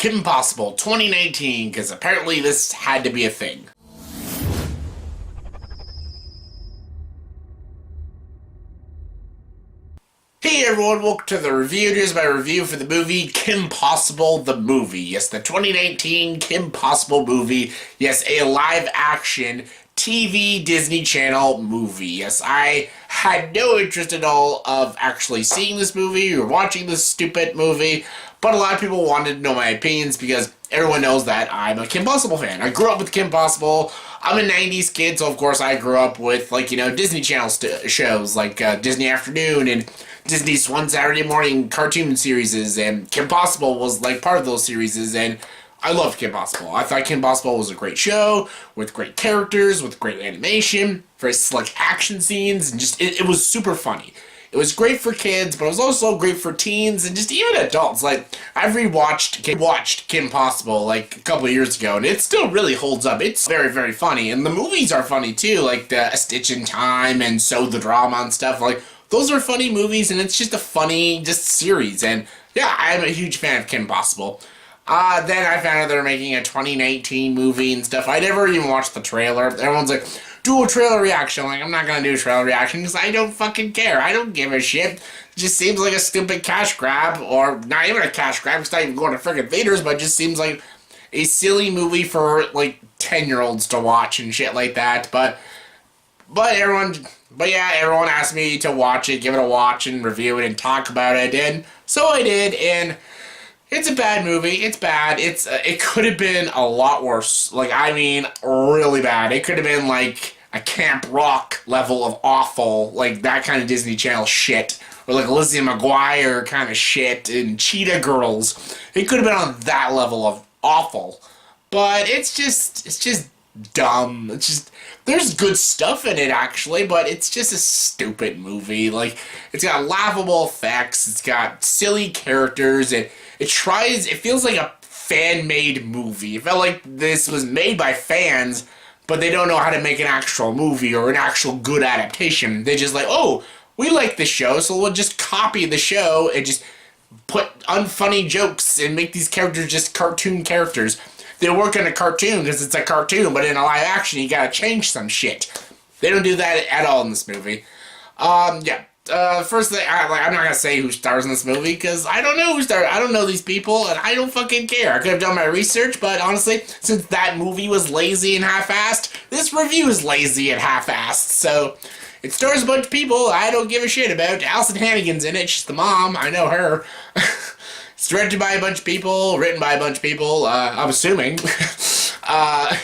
Kim Possible 2019, because apparently this had to be a thing. Hey everyone, welcome to the review. Here's my review for the movie Kim Possible the movie. Yes, the 2019 Kim Possible movie. Yes, a live-action TV Disney Channel movie. Yes, I had no interest at all of actually seeing this movie or watching this stupid movie, but a lot of people wanted to know my opinions because everyone knows that I'm a Kim Possible fan. I grew up with Kim Possible. I'm a 90s kid, so of course I grew up with, like, Disney Channel shows like Disney Afternoon and Disney's One Saturday Morning cartoon series, and Kim Possible was, like, part of those series, and I loved Kim Possible. I thought Kim Possible was a great show, with great characters, with great animation, very select action scenes, and just, it was super funny. It was great for kids, but it was also great for teens, and just even adults. Like, I've watched Kim Possible, like, a couple of years ago, and it still really holds up. It's very, very funny, and the movies are funny, too, like the A Stitch in Time and So the Drama and stuff, like, those are funny movies, and it's just a funny, series, and yeah, I'm a huge fan of Kim Possible. Then I found out they were making a 2019 movie and stuff. I never even watched the trailer. Everyone's like, do a trailer reaction. I'm like, I'm not gonna do a trailer reaction because I don't fucking care. I don't give a shit. It just seems like a stupid cash grab, or not even a cash grab, it's not even going to friggin' theaters, but it just seems like a silly movie for, like, 10-year-olds to watch and shit like that, But yeah, everyone asked me to watch it, give it a watch, and review it, and talk about it, and so I did, and it's a bad movie. It's bad. It could have been a lot worse. Like, I mean, really bad. It could have been, like, a Camp Rock level of awful, like, that kind of Disney Channel shit, or, like, Lizzie McGuire kind of shit, and Cheetah Girls. It could have been on that level of awful, but it's just dumb. It's just, there's good stuff in it, actually, but it's just a stupid movie. Like, it's got laughable effects, it's got silly characters, it feels like a fan-made movie. It felt like this was made by fans, but they don't know how to make an actual movie or an actual good adaptation. They just like, oh, we like the show, so we'll just copy the show and just put unfunny jokes and make these characters just cartoon characters. They work in a cartoon because it's a cartoon, but in a live action, you gotta change some shit. They don't do that at all in this movie. First thing, I'm not gonna say who stars in this movie because I don't know who stars. I don't know these people, and I don't fucking care. I could have done my research, but honestly, since that movie was lazy and half-assed, this review is lazy and half-assed. So it stars a bunch of people I don't give a shit about. Alyson Hannigan's in it. She's the mom. I know her. It's directed by a bunch of people, written by a bunch of people, I'm assuming. And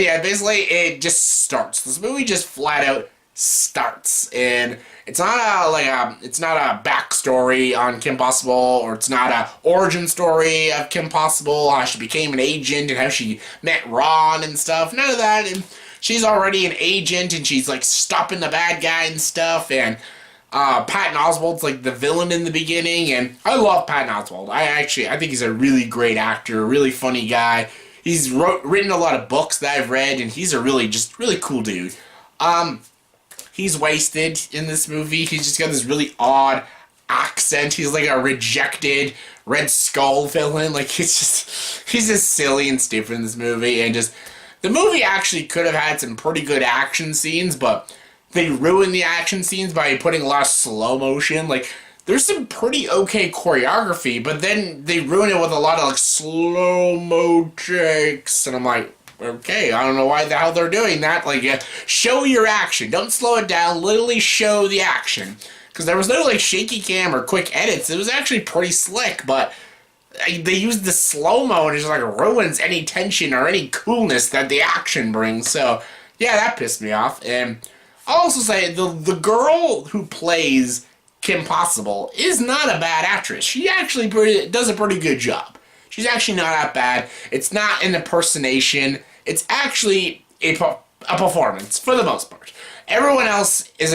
yeah, basically, it just starts. This movie just flat out starts. And it's not a backstory on Kim Possible, or it's not a origin story of Kim Possible, how she became an agent and how she met Ron and stuff. None of that. And she's already an agent, and she's, like, stopping the bad guy and stuff, and Patton Oswalt's, like, the villain in the beginning, and I love Patton Oswalt. I think he's a really great actor, a really funny guy. He's written a lot of books that I've read, and he's a really cool dude. He's wasted in this movie. He's just got this really odd accent. He's like a rejected Red Skull villain. Like, he's just silly and stupid in this movie, and the movie actually could have had some pretty good action scenes, but they ruin the action scenes by putting a lot of slow motion. Like, there's some pretty okay choreography, but then they ruin it with a lot of, like, slow-mo takes, and I'm like, okay, I don't know why the hell they're doing that. Like, show your action. Don't slow it down. Literally show the action. Because there was no, like, shaky cam or quick edits. It was actually pretty slick, but they used the slow-mo, and it just, like, ruins any tension or any coolness that the action brings. So, yeah, that pissed me off, and I'll also say the girl who plays Kim Possible is not a bad actress. She actually does a pretty good job. She's actually not that bad. It's not an impersonation. It's actually a performance for the most part. Everyone else is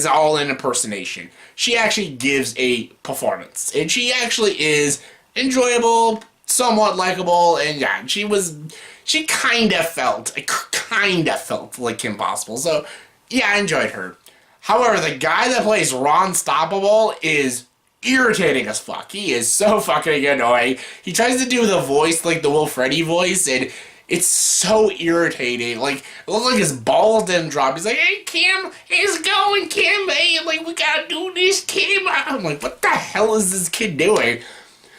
all an impersonation. She actually gives a performance, and she actually is enjoyable, somewhat likable, and yeah, she kind of felt like Kim Possible. So yeah, I enjoyed her. However, the guy that plays Ron Stoppable is irritating as fuck. He is so fucking annoying. He tries to do the voice, like the Will Freddy voice, and it's so irritating. Like, it looks like his balls didn't drop. He's like, hey, Kim, it's going, Kim. Hey, like, we gotta do this, Kim. I'm like, what the hell is this kid doing?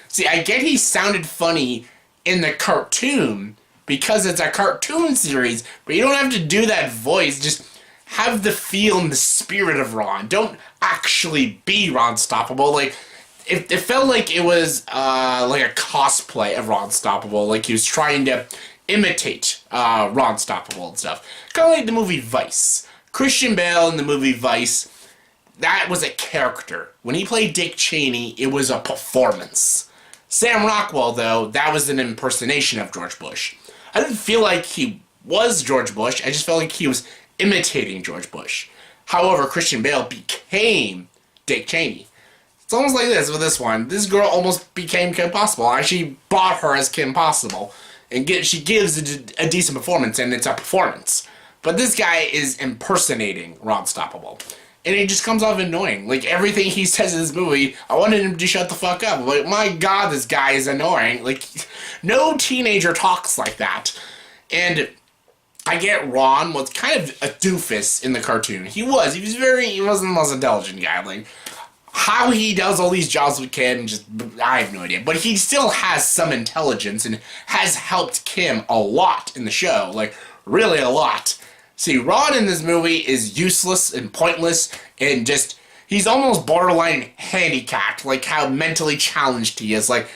See, I get he sounded funny in the cartoon because it's a cartoon series, but you don't have to do that voice. Just have the feel and the spirit of Ron. Don't actually be Ron Stoppable. Like, it felt like it was like a cosplay of Ron Stoppable. Like he was trying to imitate Ron Stoppable and stuff. Kind of like the movie Vice. Christian Bale in the movie Vice, that was a character. When he played Dick Cheney, it was a performance. Sam Rockwell, though, that was an impersonation of George Bush. I didn't feel like he was George Bush. I just felt like he was imitating George Bush. However, Christian Bale became Dick Cheney. It's almost like this with this one. This girl almost became Kim Possible. I actually bought her as Kim Possible. And she gives a decent performance, and it's a performance. But this guy is impersonating Ron Stoppable. And it just comes off annoying. Like, everything he says in this movie, I wanted him to shut the fuck up. Like, my god, this guy is annoying. Like, no teenager talks like that. And I get Ron was kind of a doofus in the cartoon. He wasn't the most intelligent guy. Like, how he does all these jobs with Kim, I have no idea. But he still has some intelligence and has helped Kim a lot in the show. Like, really a lot. See, Ron in this movie is useless and pointless and just, he's almost borderline handicapped, like how mentally challenged he is. Like,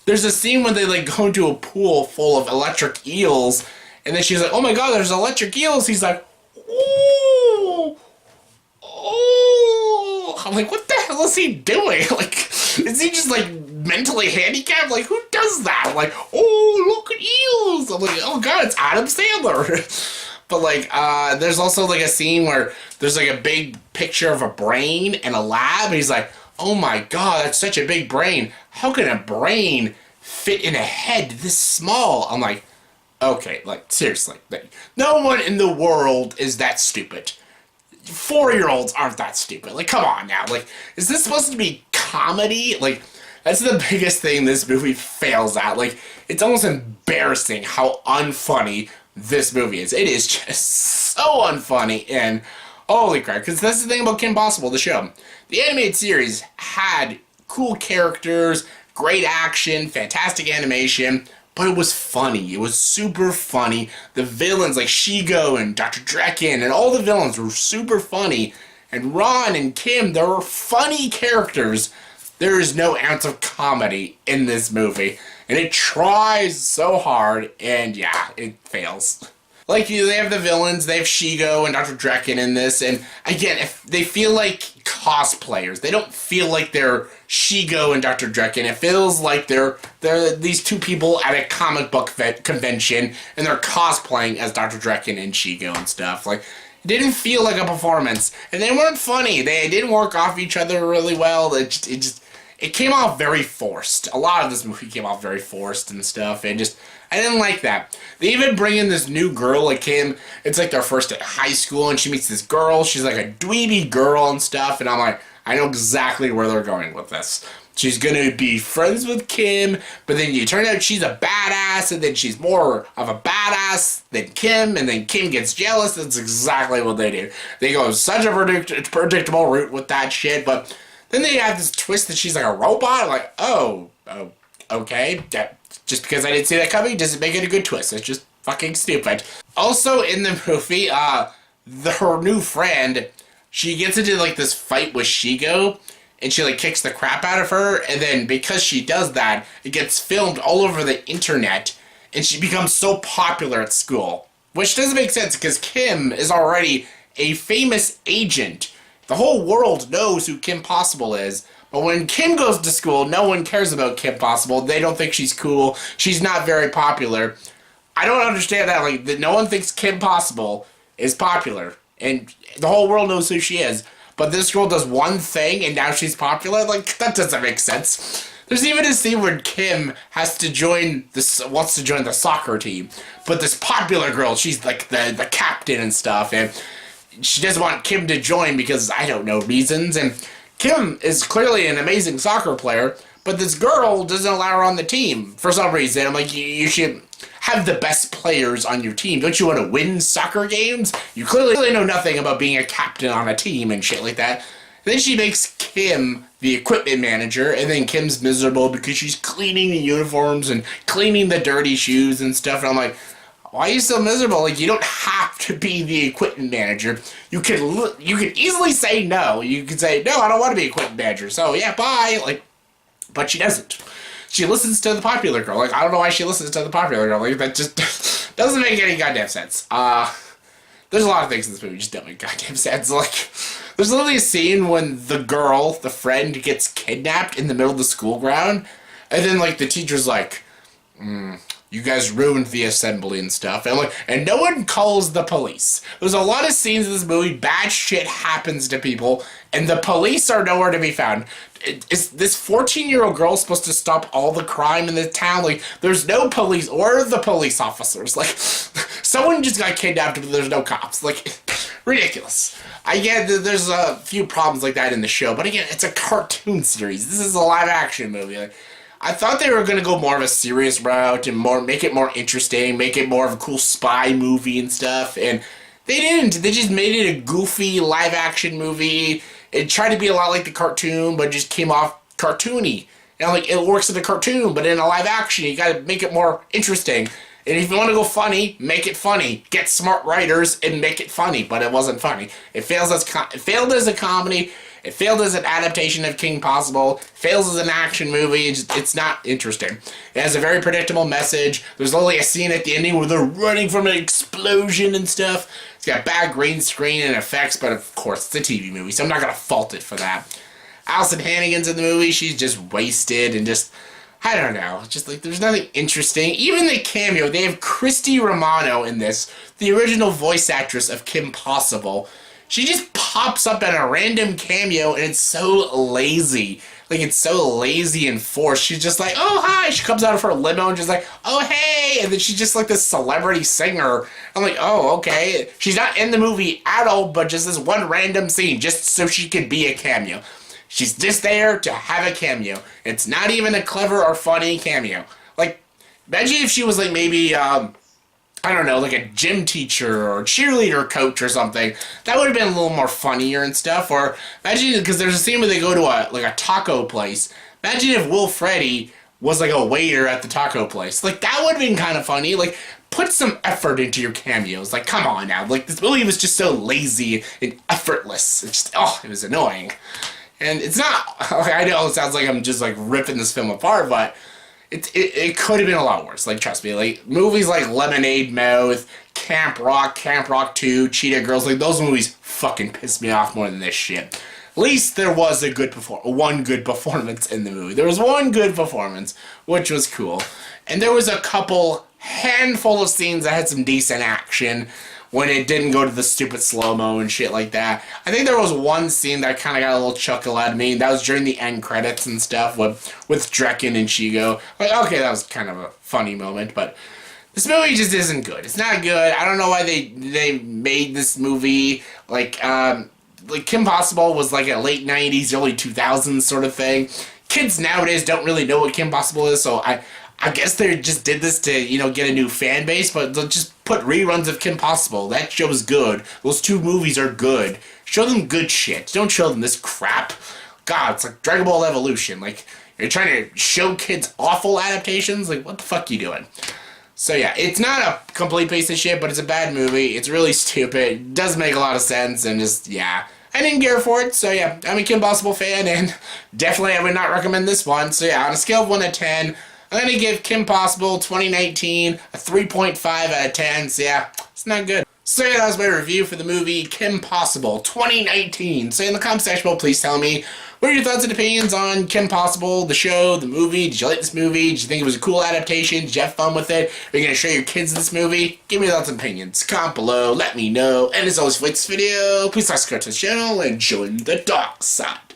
there's a scene when they, like, go into a pool full of electric eels, and then she's like, oh my god, there's electric eels. He's like, ooh, oh. I'm like, what the hell is he doing? Like, is he just, like, mentally handicapped? Like, who does that? Like, oh, look at eels. I'm like, oh god, it's Adam Sandler. But, like, there's also, like, a scene where there's, like, a big picture of a brain in a lab, and he's like, oh my god, that's such a big brain. How can a brain fit in a head this small? I'm like, okay, like, seriously. Like, no one in the world is that stupid. 4-year-olds aren't that stupid. Like, come on now. Like, is this supposed to be comedy? Like, that's the biggest thing this movie fails at. Like, it's almost embarrassing how unfunny this movie is. It is just so unfunny, and holy crap, because that's the thing about Kim Possible, the show. The animated series had cool characters, great action, fantastic animation, but it was funny. It was super funny. The villains like Shigo and Dr. Drekken and all the villains were super funny, and Ron and Kim, they were funny characters. There is no ounce of comedy in this movie. And it tries so hard, and yeah, it fails. Like, they have the villains, they have Shigo and Dr. Drekken in this, and again, if they feel like cosplayers. They don't feel like they're Shigo and Dr. Drekken. It feels like they're these two people at a comic book convention, and they're cosplaying as Dr. Drekken and Shigo and stuff. Like, it didn't feel like a performance, and they weren't funny. They didn't work off each other really well. It came off very forced. A lot of this movie came off very forced and stuff, and I didn't like that. They even bring in this new girl, like Kim. It's like their first day at high school, and she meets this girl. She's like a dweeby girl and stuff, and I'm like, I know exactly where they're going with this. She's gonna be friends with Kim, but then you turn out she's a badass, and then she's more of a badass than Kim, and then Kim gets jealous. That's exactly what they do. They go such a predictable route with that shit, but then they have this twist that she's like a robot. I'm like, oh, okay. Just because I didn't see that coming doesn't make it a good twist. It's just fucking stupid. Also in the movie, her new friend, she gets into like this fight with Shigo, and she like kicks the crap out of her, and then because she does that, it gets filmed all over the internet, and she becomes so popular at school. Which doesn't make sense, because Kim is already a famous agent. The whole world knows who Kim Possible is, but when Kim goes to school, no one cares about Kim Possible. They don't think she's cool. She's not very popular. I don't understand that. Like, that no one thinks Kim Possible is popular, and the whole world knows who she is. But this girl does one thing, and now she's popular? Like, that doesn't make sense. There's even a scene where Kim wants to join the soccer team, but this popular girl, she's like the captain and stuff, and she doesn't want Kim to join because, I don't know, reasons, and Kim is clearly an amazing soccer player, but this girl doesn't allow her on the team for some reason. I'm like, you should have the best players on your team. Don't you want to win soccer games? You clearly know nothing about being a captain on a team and shit like that. Then she makes Kim the equipment manager, and then Kim's miserable because she's cleaning the uniforms and cleaning the dirty shoes and stuff. And I'm like, why are you so miserable? Like, you don't have to be the equipment manager. You can easily say no. You can say, no, I don't want to be equipment manager. So, yeah, bye. Like, but she doesn't. She listens to the popular girl. Like, I don't know why she listens to the popular girl. Like, that just doesn't make any goddamn sense. There's a lot of things in this movie just don't make goddamn sense. Like, there's literally a scene when the girl, the friend, gets kidnapped in the middle of the school ground, and then, like, the teacher's like, you guys ruined the assembly and stuff, and no one calls the police. There's a lot of scenes in this movie, bad shit happens to people, and the police are nowhere to be found. Is this 14-year-old girl supposed to stop all the crime in the town? Like, there's no police, or the police officers. Like, someone just got kidnapped, but there's no cops. Like, ridiculous. I get that there's a few problems like that in the show, but again, it's a cartoon series. This is a live-action movie. Like, I thought they were going to go more of a serious route and make it more interesting, make it more of a cool spy movie and stuff, and they didn't. They just made it a goofy live-action movie. It tried to be a lot like the cartoon, but it just came off cartoony. And like, it works in a cartoon, but in a live action, you gotta make it more interesting. And if you want to go funny, make it funny. Get smart writers and make it funny, but it wasn't funny. It failed as a comedy. It failed as an adaptation of King Possible. It fails as an action movie. It's not interesting. It has a very predictable message. There's only a scene at the ending where they're running from an explosion and stuff. It's got bad green screen and effects, but of course, it's a TV movie, so I'm not going to fault it for that. Alyson Hannigan's in the movie. She's just wasted and just, I don't know. Just like, there's nothing interesting. Even the cameo, they have Christy Romano in this, the original voice actress of Kim Possible. She just pops up in a random cameo, and it's so lazy. Like, it's so lazy and forced. She's just like, oh, hi. She comes out of her limo and just like, oh, hey. And then she's just like this celebrity singer. I'm like, oh, okay. She's not in the movie at all, but just this one random scene, just so she could be a cameo. She's just there to have a cameo. It's not even a clever or funny cameo. Like, imagine if she was like maybe, I don't know, like a gym teacher or cheerleader coach or something. That would have been a little more funnier and stuff. Or imagine, because there's a scene where they go to a taco place. Imagine if Will Freddy was like a waiter at the taco place. Like, that would have been kind of funny. Like, put some effort into your cameos. Like, come on now. Like, this movie was just so lazy and effortless. It's just, it was annoying. And it's not, I know it sounds like I'm just like ripping this film apart, but it could have been a lot worse. Like, trust me, like, movies like Lemonade Mouth, Camp Rock 2, Cheetah Girls, like, those movies fucking piss me off more than this shit. At least there was one good performance in the movie. There was one good performance, which was cool. And there was a handful of scenes that had some decent action when it didn't go to the stupid slow-mo and shit like that. I think there was one scene that kind of got a little chuckle out of me. That was during the end credits and stuff with Drekken and Shigo. Like, okay, that was kind of a funny moment, but this movie just isn't good. It's not good. I don't know why they made this movie. Like Kim Possible was like a late 90s, early 2000s sort of thing. Kids nowadays don't really know what Kim Possible is, so I guess they just did this to, get a new fan base, but they'll just put reruns of Kim Possible. That show is good. Those two movies are good. Show them good shit. Don't show them this crap. God, it's like Dragon Ball Evolution. Like, you're trying to show kids awful adaptations? Like, what the fuck are you doing? So yeah, it's not a complete piece of shit, but it's a bad movie. It's really stupid. It doesn't make a lot of sense, and just, yeah. I didn't care for it, so yeah, I'm a Kim Possible fan, and definitely I would not recommend this one. So yeah, on a scale of 1 to 10, I'm going to give Kim Possible 2019 a 3.5 out of 10, so yeah, it's not good. So yeah, that was my review for the movie Kim Possible 2019. So in the comment section below, please tell me, what are your thoughts and opinions on Kim Possible, the show, the movie? Did you like this movie? Did you think it was a cool adaptation? Did you have fun with it? Are you going to show your kids this movie? Give me your thoughts and opinions. Comment below, let me know. And as always, for this video, please subscribe to the channel and join the dark side.